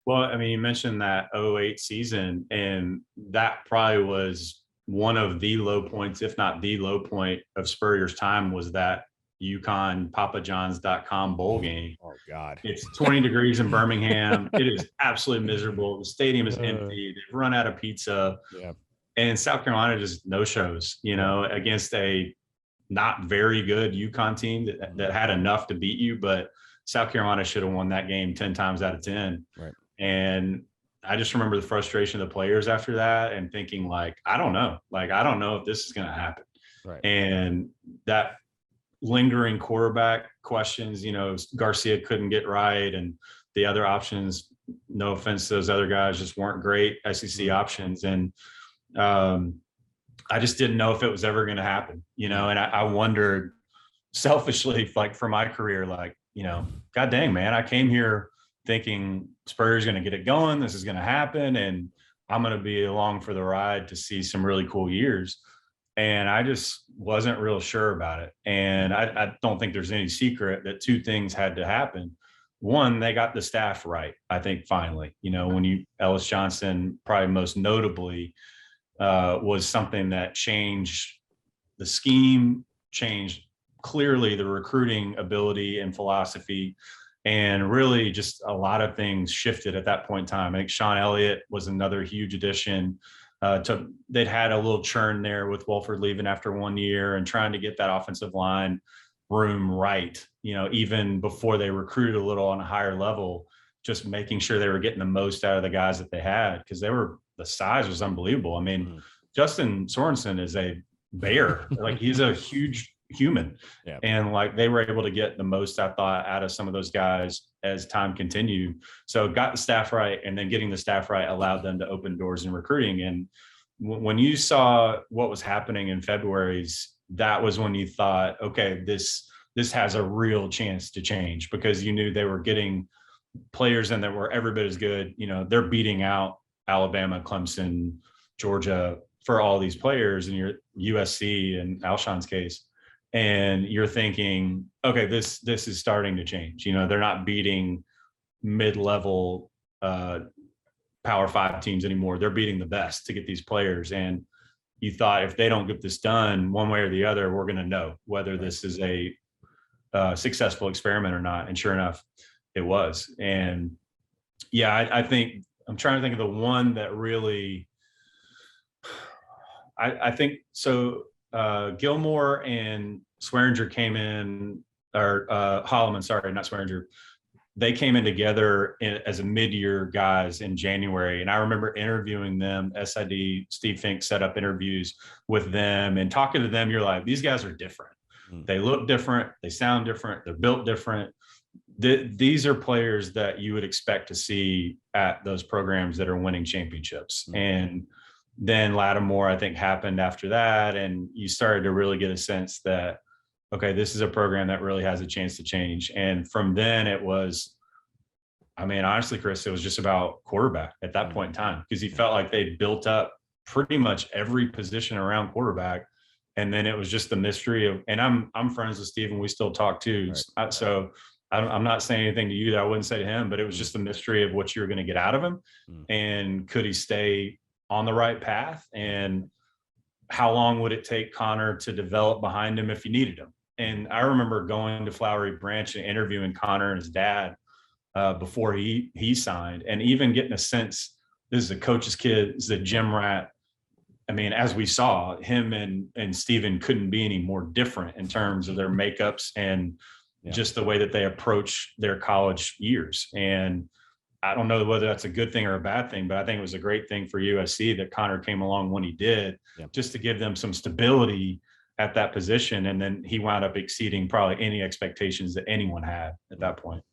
Well, I mean, you mentioned that '08 season, and that probably was one of the low points, if not the low point of Spurrier's time, was that UConn papajohns.com bowl game. Oh God. It's 20 degrees in Birmingham. It is absolutely miserable. The stadium is empty. They've run out of pizza. Yeah. And South Carolina just no shows, against a not very good UConn team that had enough to beat you, but South Carolina should have won that game 10 times out of 10. Right. And I just remember the frustration of the players after that and thinking, like, I don't know if this is going to happen. Right. And that lingering quarterback questions, Garcia couldn't get right, and the other options, no offense to those other guys, just weren't great SEC options. And I just didn't know if it was ever going to happen, and I wondered selfishly, like for my career, like, God dang, man, I came here thinking Spurrier's going to get it going. This is going to happen. And I'm going to be along for the ride to see some really cool years. And I just wasn't real sure about it. And I don't think there's any secret that two things had to happen. One, they got the staff right, I think, finally. When Ellis Johnson, probably most notably, was something that changed the scheme, changed clearly the recruiting ability and philosophy, and really just a lot of things shifted at that point in time. I think Sean Elliott was another huge addition. They'd had a little churn there with Wolford leaving after 1 year and trying to get that offensive line room right, even before they recruited a little on a higher level, just making sure they were getting the most out of the guys that they had, because the size was unbelievable. I mean, Justin Sorensen is a bear. Like, he's a huge human. Yeah. And like, they were able to get the most, I thought, out of some of those guys as time continued. So got the staff right, and then getting the staff right allowed them to open doors in recruiting. And when you saw what was happening in February's, that was when you thought, okay, this has a real chance to change, because you knew they were getting players in that were every bit as good. They're beating out Alabama, Clemson, Georgia for all these players, in your USC and Alshon's case. And you're thinking, okay, this is starting to change. They're not beating mid-level Power 5 teams anymore. They're beating the best to get these players. And you thought, if they don't get this done one way or the other, we're going to know whether this is a successful experiment or not. And sure enough, it was. And yeah, I think I'm trying to think of the one that really, I think so. Gilmore and Swearinger came in, or Holloman, sorry, not Swearinger. They came in together as a mid-year guys in January. And I remember interviewing them. SID, Steve Fink set up interviews with them, and talking to them, you're like, these guys are different. They look different. They sound different. They're built different. These are players that you would expect to see at those programs that are winning championships. And then Lattimore, I think, happened after that. And you started to really get a sense that, okay, this is a program that really has a chance to change. And from then it was, I mean, honestly, Chris, it was just about quarterback at that point in time, because he felt like they built up pretty much every position around quarterback. And then it was just the mystery of, and I'm friends with Steve, and we still talk too. Right. So I'm not saying anything to you that I wouldn't say to him, but it was just the mystery of what you were going to get out of him. And could he stay on the right path? And how long would it take Connor to develop behind him if you needed him? And I remember going to Flowery Branch and interviewing Connor and his dad before he signed, and even getting a sense, this is a coach's kid, this is a gym rat. I mean, as we saw, him and Steven couldn't be any more different in terms of their makeups and just the way that they approach their college years. And I don't know whether that's a good thing or a bad thing, but I think it was a great thing for USC that Connor came along when he did, just to give them some stability at that position. And then he wound up exceeding probably any expectations that anyone had at that point.